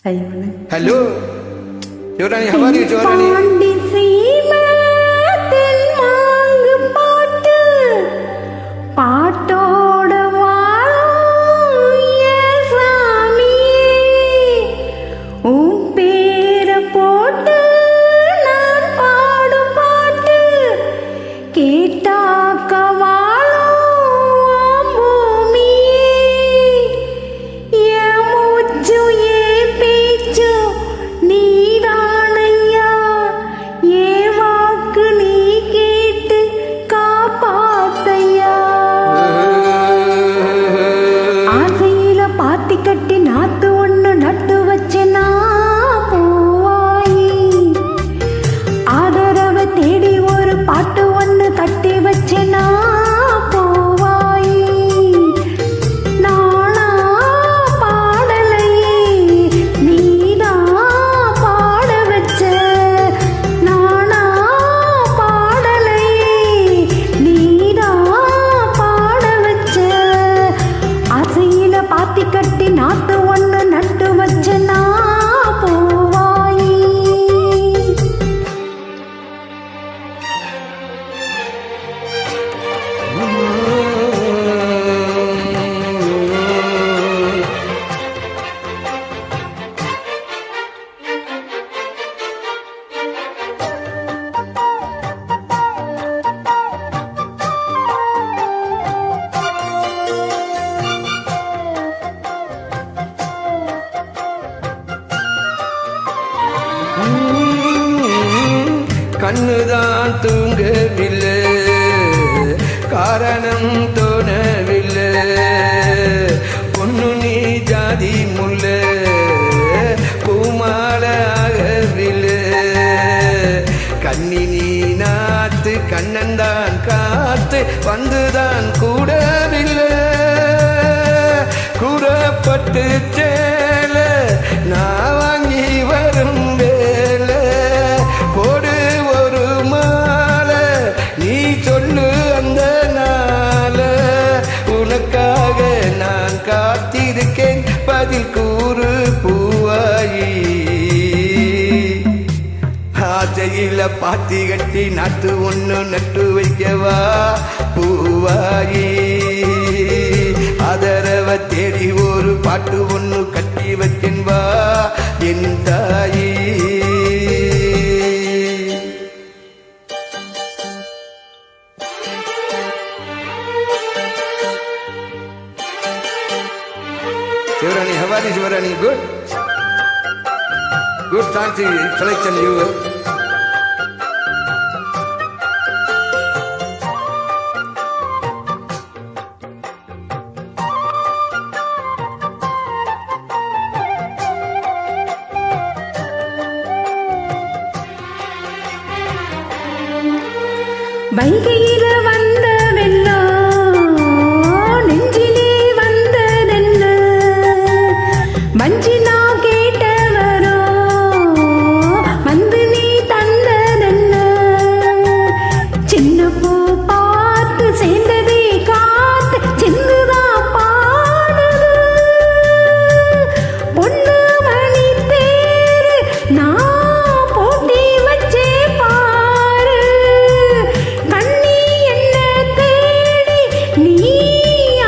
Hello. Jorani, how are you, Jorani? கண்ணுதான் தூங்கவில்லை, காரணம் தோணவில்லை. பொண்ணு நீ ஜாதி முல்ல, பூமால ஆகவில்லை. கண்ணி நீ நாத்து, கண்ணன்தான் காத்து வந்துதான் கூடவில்லை. கூறப்பட்டு சேல நான் வாங்கி வரும் வேலை போடு ஒரு மாலை, நீ சொல்லு அந்த நாள. உனக்காக நான் காத்திருக்கேன், பதில் கூறு பூவாயி. ஆசையில பாத்தி கட்டி நாட்டு ஒண்ணு நட்டு வைக்கவா பூவாயி. ஆதரவ தேடி ஒரு பாட்டு ஒண்ணு கட்டி வைக்கவா என் தாயி. Jorani, how are you, Jorani? Good? Good, thank you. Selection you. வைகையில வந்த வெள்ளம் நெஞ்சிலே வந்ததென்ன, வஞ்சி நான் கேட்டவரோ வந்து நீ தந்ததென்ன. சின்ன பூ பார்த்து சேர்ந்ததே காத்து சின்னதான் பாடுது. பொண்ணு மணி தேரு நான் போட்டி வச்சே பாரு. கண்ணி என்ன தேடி நீ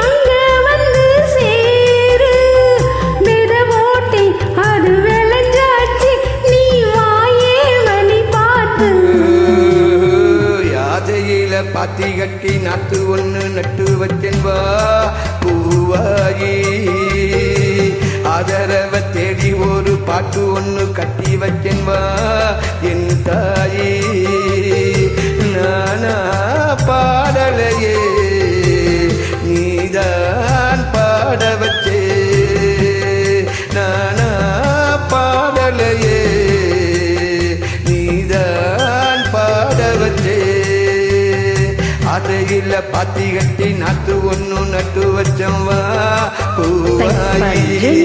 அங்க வந்து சேரு. வித போட்டி அது விளைஞ்சாச்சு, நீ வாயே வழி பார்த்து. யாதையில பாத்தி கட்டி நாத்து ஒண்ணு நட்டு வச்சென்பா பூவாயி. ஆதரவ தேடி ஒரு பாட்டு ஒண்ணு கட்டி வச்சென்பா என் தாயி. நானா பாடலையே, நீதான் பாட வச்சே. நானா பாடலையே, நீதான் பாட வச்சே. ஆசையில பாத்தி கட்டி நாத்து ஒண்ணு நட்டு வச்சவா பூவாயி.